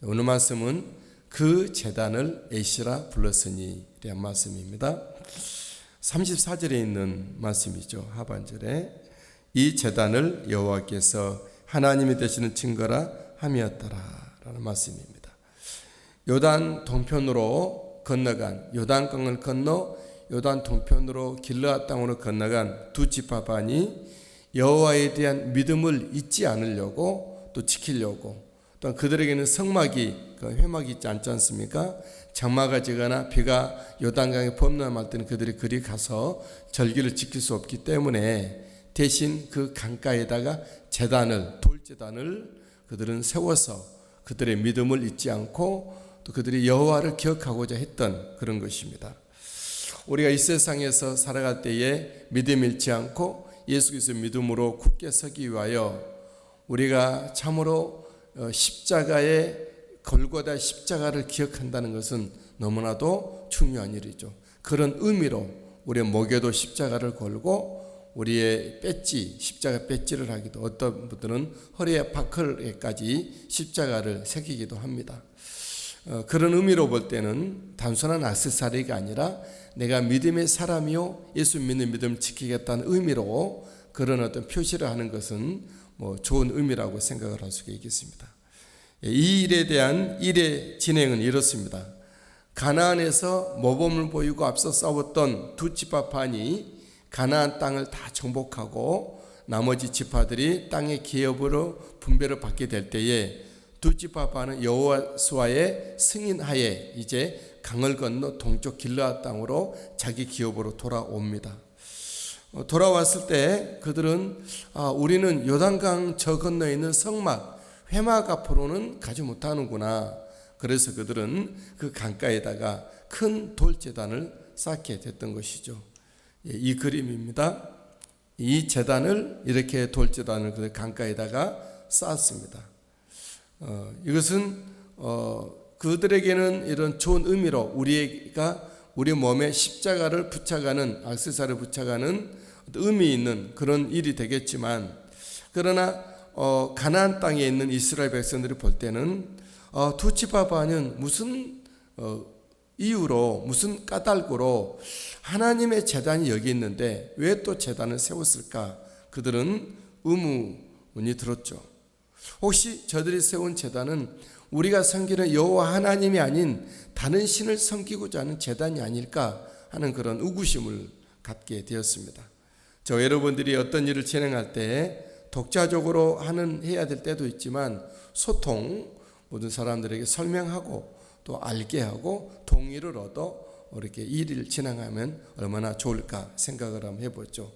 오늘 말씀은 그 제단을 에시라 불렀으니 이란 말씀입니다. 34절에 있는 말씀이죠. 하반절에 이 제단을 여호와께서 하나님이 되시는 증거라 함이었더라 라는 말씀입니다. 요단 동편으로 건너간, 요단강을 건너 요단 동편으로 길르앗 땅으로 건너간 두 지파반이 여호와에 대한 믿음을 잊지 않으려고 또 지키려고, 또 그들에게는 성막이, 회막이 있지 않지 않습니까? 장마가 지거나 비가 요단강에 범람할 때는 그들이 그리 가서 절기를 지킬 수 없기 때문에 대신 그 강가에다가 제단을, 돌제단을 그들은 세워서 그들의 믿음을 잊지 않고 또 그들이 여호와를 기억하고자 했던 그런 것입니다. 우리가 이 세상에서 살아갈 때에 믿음 잃지 않고 예수 그리스도 믿음으로 굳게 서기 위하여 우리가 참으로 십자가의 골고다 십자가를 기억한다는 것은 너무나도 중요한 일이죠. 그런 의미로 우리의 목에도 십자가를 걸고 우리의 배지, 십자가 배지를 하기도, 어떤 분들은 허리에 바클에까지 십자가를 새기기도 합니다. 그런 의미로 볼 때는 단순한 액세서리가 아니라 내가 믿음의 사람이요 예수 믿는 믿음을 지키겠다는 의미로 그런 어떤 표시를 하는 것은 좋은 의미라고 생각을 할 수가 있겠습니다. 이 일에 대한 일의 진행은 이렇습니다. 가나안에서 모범을 보이고 앞서 싸웠던 두 지파반이 가나안 땅을 다 정복하고 나머지 지파들이 땅의 기업으로 분배를 받게 될 때에 두 지파반은 여호수아의 승인하에 이제 강을 건너 동쪽 길르앗 땅으로 자기 기업으로 돌아옵니다. 돌아왔을 때 그들은 우리는 요단강 저 건너에 있는 성막, 회막 앞으로는 가지 못하는구나. 그래서 그들은 그 강가에다가 큰 돌제단을 쌓게 됐던 것이죠. 이 그림입니다. 이 제단을, 이렇게 돌제단을 그 강가에다가 쌓았습니다. 이것은 그들에게는 이런 좋은 의미로 우리가 우리 몸에 십자가를 붙여가는, 액세서리를 붙여가는 의미 있는 그런 일이 되겠지만, 그러나 가나안 땅에 있는 이스라엘 백성들이 볼 때는 두 지파반은 무슨 이유로, 무슨 까닭으로 하나님의 제단이 여기 있는데 왜 또 제단을 세웠을까? 그들은 의문이 들었죠. 혹시 저들이 세운 제단은 우리가 섬기는 여호와 하나님이 아닌 다른 신을 섬기고자 하는 제단이 아닐까 하는 그런 의구심을 갖게 되었습니다. 저 여러분들이 어떤 일을 진행할 때 독자적으로 해야 될 때도 있지만 소통, 모든 사람들에게 설명하고 또 알게 하고 동의를 얻어 이렇게 일을 진행하면 얼마나 좋을까 생각을 한번 해보죠.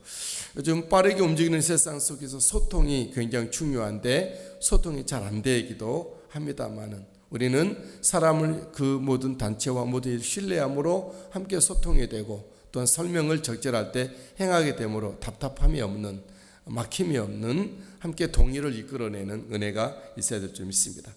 요즘 빠르게 움직이는 세상 속에서 소통이 굉장히 중요한데 소통이 잘 안 되기도 합니다만은 우리는 사람을 그 모든 단체와 모든 일을 신뢰함으로 함께 소통이 되고 또한 설명을 적절할 때 행하게 되므로 답답함이 없는, 막힘이 없는 함께 동의를 이끌어내는 은혜가 있어야 될 줄 믿습니다.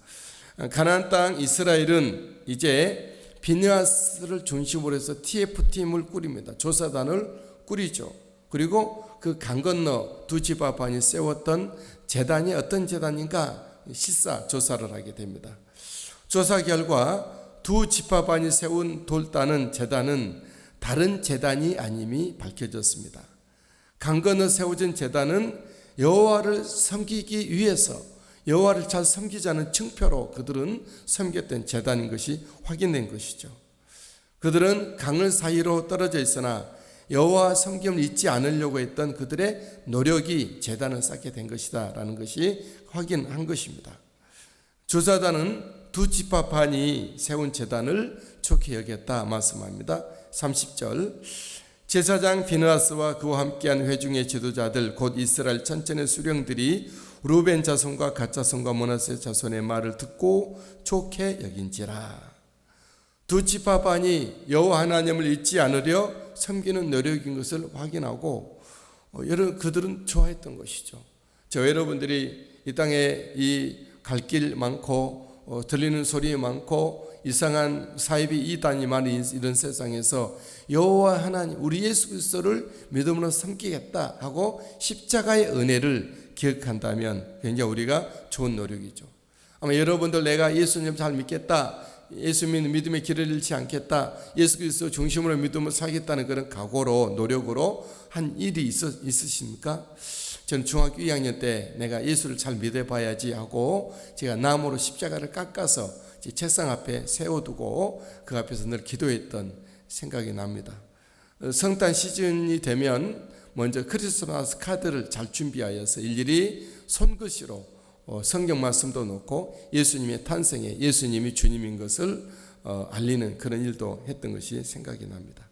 가나안 땅 이스라엘은 이제 비느하스를 중심으로 해서 TF팀을 꾸립니다. 조사단을 꾸리죠. 그리고 그 강 건너 두 지파반이 세웠던 제단이 어떤 제단인가 실사 조사를 하게 됩니다. 조사 결과 두 지파반이 세운 돌다는 제단은 다른 제단이 아님이 밝혀졌습니다. 강 건너 세워진 제단은 여호와를 섬기기 위해서, 여호와를 잘 섬기자는 층표로 그들은 섬겼던 제단인 것이 확인된 것이죠. 그들은 강을 사이로 떨어져 있으나 여호와 섬김을 잊지 않으려고 했던 그들의 노력이 제단을 쌓게 된 것이다 라는 것이 확인한 것입니다. 조사단은 두 지파반이 세운 제단을 좋게 여겼다 말씀합니다. 30절, 제사장 비느하스와 그와 함께한 회중의 지도자들 곧 이스라엘 천천의 수령들이 루벤 자손과 갓 자손과 므낫세 자손의 말을 듣고 좋게 여긴지라. 두 지파반이 여호와 하나님을 잊지 않으려 섬기는 노력인 것을 확인하고 그들은 좋아했던 것이죠. 저 여러분들이 이 땅에 이 갈 길 많고 들리는 소리 많고 이상한 사이비 이단이 많은 이런 세상에서 여호와 하나님, 우리 예수 그리스도를 믿음으로 섬기겠다 하고 십자가의 은혜를 기억한다면 굉장히 우리가 좋은 노력이죠. 아마 여러분들 내가 예수님 잘 믿겠다, 예수 믿는 믿음의 길을 잃지 않겠다, 예수 그리스도 중심으로 믿음을 살겠다는 그런 각오로 노력으로 한 일이 있으십니까? 저는 중학교 2학년 때 내가 예수를 잘 믿어봐야지 하고 제가 나무로 십자가를 깎아서 제 책상 앞에 세워두고 그 앞에서 늘 기도했던 생각이 납니다. 성탄 시즌이 되면 먼저 크리스마스 카드를 잘 준비하여서 일일이 손글씨로 성경 말씀도 넣고 예수님의 탄생에 예수님이 주님인 것을 알리는 그런 일도 했던 것이 생각이 납니다.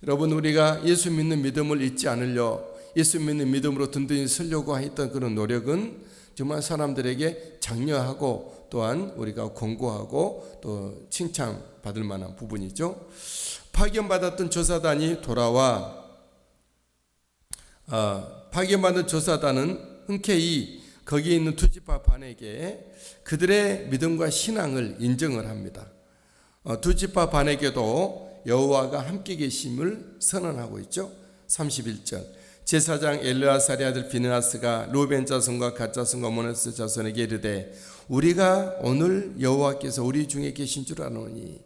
여러분, 우리가 예수 믿는 믿음을 잊지 않으려 예수 믿는 믿음으로 든든히 서려고 했던 그런 노력은 정말 사람들에게 장려하고 또한 우리가 공고하고 또 칭찬받을 만한 부분이죠. 파견받았던 조사단이 돌아와 파견받은 조사단은 흔쾌히 거기에 있는 두 지파 반에게 그들의 믿음과 신앙을 인정을 합니다. 두 지파 반에게도 여호와가 함께 계심을 선언하고 있죠. 31절 제사장 엘르아살의 아들 비느하스가 루벤 자손과 갓 자손과 므낫세 자손에게 이르되 우리가 오늘 여호와께서 우리 중에 계신 줄 아노니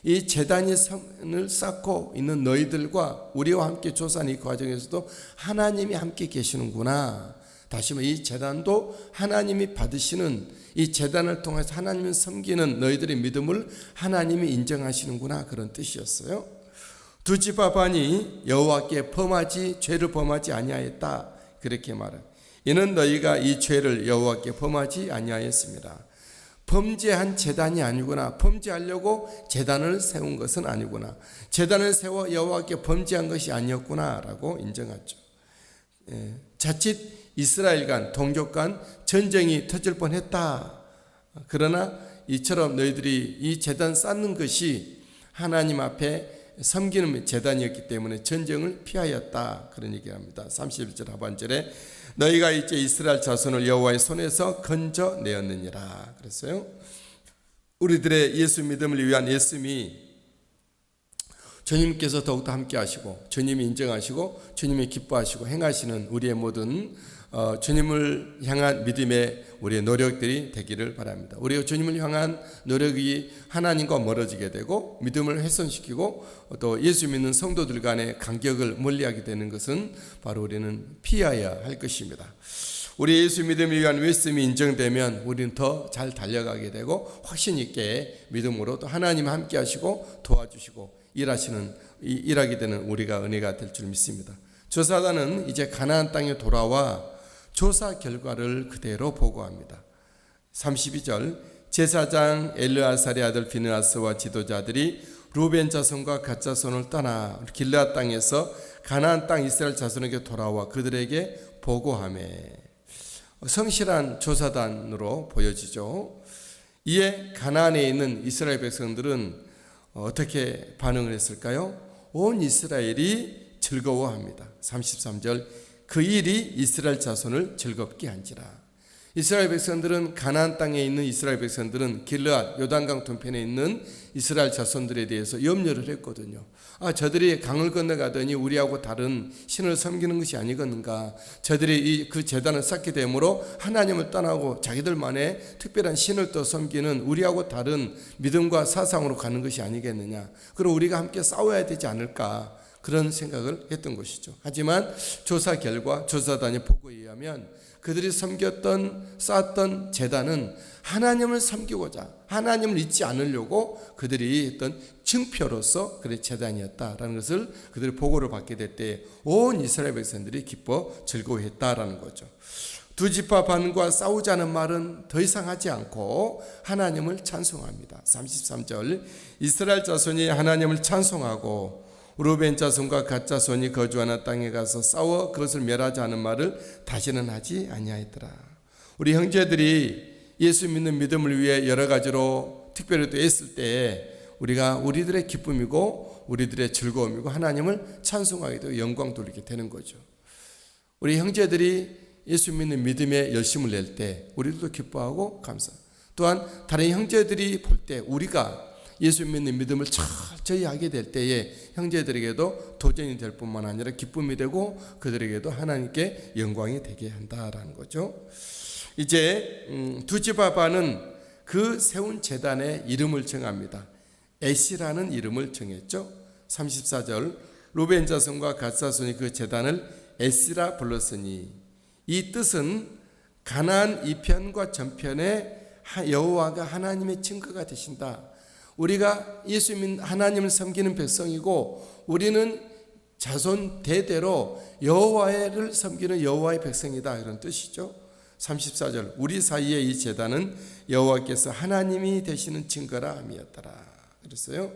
이 제단이 선을 쌓고 있는 너희들과 우리와 함께 조사하는 이 과정에서도 하나님이 함께 계시는구나. 다시 말해 이 제단도 하나님이 받으시는, 이 제단을 통해서 하나님을 섬기는 너희들의 믿음을 하나님이 인정하시는구나, 그런 뜻이었어요. 두 지파 반이 여호와께 죄를 범하지 아니하였다, 그렇게 말한. 이는 너희가 이 죄를 여호와께 범하지 아니하였습니다. 범죄한 제단이 아니구나. 범죄하려고 제단을 세운 것은 아니구나. 제단을 세워 여호와께 범죄한 것이 아니었구나라고 인정하죠. 자칫 이스라엘 간 동족 간 전쟁이 터질 뻔했다. 그러나 이처럼 너희들이 이 제단 쌓는 것이 하나님 앞에 섬기는 제단이었기 때문에 전쟁을 피하였다, 그런 얘기합니다. 31절 하반절에 너희가 이제 이스라엘 자손을 여호와의 손에서 건져내었느니라 그랬어요. 우리들의 예수 믿음을 위한 예수님이 주님께서 더욱더 함께 하시고 주님이 인정하시고 주님이 기뻐하시고 행하시는 우리의 모든 주님을 향한 믿음의 우리의 노력들이 되기를 바랍니다. 우리가 주님을 향한 노력이 하나님과 멀어지게 되고 믿음을 훼손시키고 또 예수 믿는 성도들 간의 간격을 멀리하게 되는 것은 바로 우리는 피해야 할 것입니다. 우리 예수 믿음을 위한 말씀이 인정되면 우리는 더 잘 달려가게 되고 확신 있게 믿음으로 또 하나님 함께 하시고 도와주시고 일하게 되는 우리가 은혜가 될 줄 믿습니다. 조사단은 이제 가나안 땅에 돌아와 조사 결과를 그대로 보고합니다. 32절 제사장 엘르아살의 아들 비느하스와 지도자들이 루벤 자손과 갓 자손을 떠나 길르앗 땅에서 가나안 땅 이스라엘 자손에게 돌아와 그들에게 보고하매, 성실한 조사단으로 보여지죠. 이에 가나안에 있는 이스라엘 백성들은 어떻게 반응을 했을까요? 온 이스라엘이 즐거워합니다. 33절 그 일이 이스라엘 자손을 즐겁게 한지라. 이스라엘 백성들은 가나안 땅에 있는 이스라엘 백성들은 길르앗 요단강 동편에 있는 이스라엘 자손들에 대해서 염려를 했거든요. 저들이 강을 건너가더니 우리하고 다른 신을 섬기는 것이 아니겠는가. 저들이 그 제단을 쌓게 되므로 하나님을 떠나고 자기들만의 특별한 신을 또 섬기는 우리하고 다른 믿음과 사상으로 가는 것이 아니겠느냐. 그럼 우리가 함께 싸워야 되지 않을까, 그런 생각을 했던 것이죠. 하지만 조사 결과 조사단의 보고에 의하면 그들이 섬겼던 쌓았던 제단은 하나님을 섬기고자 하나님을 잊지 않으려고 그들이 했던 증표로서 그의 제단이었다라는 것을 그들이 보고를 받게 될 때 온 이스라엘 백성들이 기뻐 즐거워했다라는 거죠. 두 지파 반과 싸우자는 말은 더 이상 하지 않고 하나님을 찬송합니다. 33절 이스라엘 자손이 하나님을 찬송하고 루벤 자손과 갓 자손이 거주하는 땅에 가서 싸워 그것을 멸하지 않은 말을 다시는 하지 아니하였더라. 우리 형제들이 예수 믿는 믿음을 위해 여러 가지로 특별히 또 애쓸 때 우리가 우리들의 기쁨이고 우리들의 즐거움이고 하나님을 찬송하게 되고 영광 돌리게 되는 거죠. 우리 형제들이 예수 믿는 믿음에 열심을 낼 때 우리도 기뻐하고 감사. 또한 다른 형제들이 볼 때 우리가 예수 믿는 믿음을 철저히 하게 될 때에 형제들에게도 도전이 될 뿐만 아니라 기쁨이 되고 그들에게도 하나님께 영광이 되게 한다라는 거죠. 이제 두 지파 반은 그 세운 제단의 이름을 정합니다. 에시라는 이름을 정했죠. 34절 루벤 자손과 갓 자손이 그 제단을 에시라 불렀으니 이 뜻은 가나안 이편과 전편에 여호와가 하나님의 증거가 되신다. 우리가 예수 믿는 하나님을 섬기는 백성이고 우리는 자손 대대로 여호와를 섬기는 여호와의 백성이다, 이런 뜻이죠. 34절 우리 사이의 이 제단은 여호와께서 하나님이 되시는 증거라 함이었더라 그랬어요.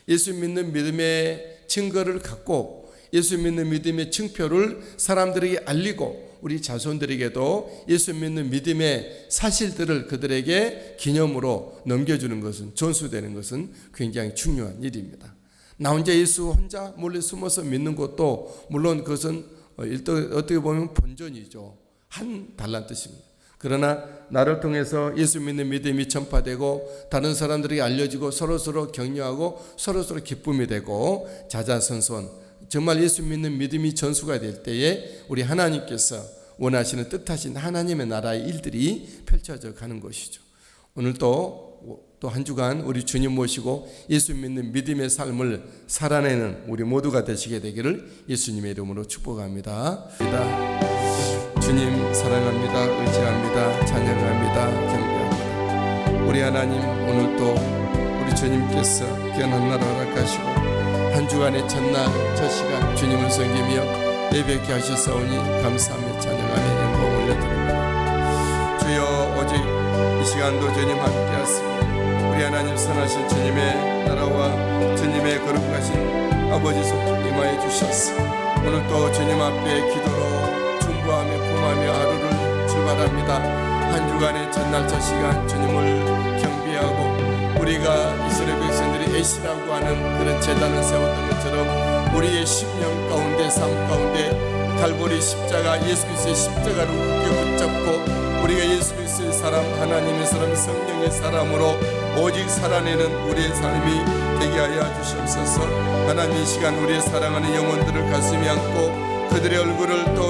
예수 믿는 믿음의 증거를 갖고 예수 믿는 믿음의 증표를 사람들에게 알리고 우리 자손들에게도 예수 믿는 믿음의 사실들을 그들에게 기념으로 넘겨주는 것은, 전수되는 것은 굉장히 중요한 일입니다. 나 혼자 예수 혼자 몰래 숨어서 믿는 것도 물론 그것은 어떻게 보면 본전이죠. 한 달란 뜻입니다. 그러나 나를 통해서 예수 믿는 믿음이 전파되고 다른 사람들에게 알려지고 서로서로 격려하고 서로서로 기쁨이 되고 자자손손 정말 예수 믿는 믿음이 전수가 될 때에 우리 하나님께서 원하시는 뜻하신 하나님의 나라의 일들이 펼쳐져 가는 것이죠. 오늘 또 한 주간 우리 주님 모시고 예수 믿는 믿음의 삶을 살아내는 우리 모두가 되시게 되기를 예수님의 이름으로 축복합니다. 주님 사랑합니다. 의지합니다. 찬양합니다. 경배합니다. 우리 하나님, 오늘도 우리 주님께서 귀한 날 허락하시고 한 주간의 첫날 첫 시간 주님을 섬기며 예배케 하셨사오니 감사하며 찬양하며 영광 올려드립니다. 주여, 오직 이 시간도 주님 함께 하시고 우리 하나님 선하신 주님의 나라와 주님의 거룩하신 아버지 속 임하여 주셨어. 오늘도 주님 앞에 기도로 중보하며 품하며 하루를 출발합니다. 한 주간의 첫날 첫 시간 주님을 경배하고 우리가 이스라엘 백성들이 에시라고 하는 그런 제단을 세웠던 것처럼 우리의 심령 가운데 삶 가운데 갈보리 십자가, 예수 그리스도의 십자가를 굳게 붙잡고 우리가 예수 그리스도의 사람, 하나님의 사람, 성령의 사람으로 오직 살아내는 우리의 삶이 되게 하여 주시옵소서. 하나님, 이 시간 우리의 사랑하는 영혼들을 가슴에 안고 그들의 얼굴을 떠올리고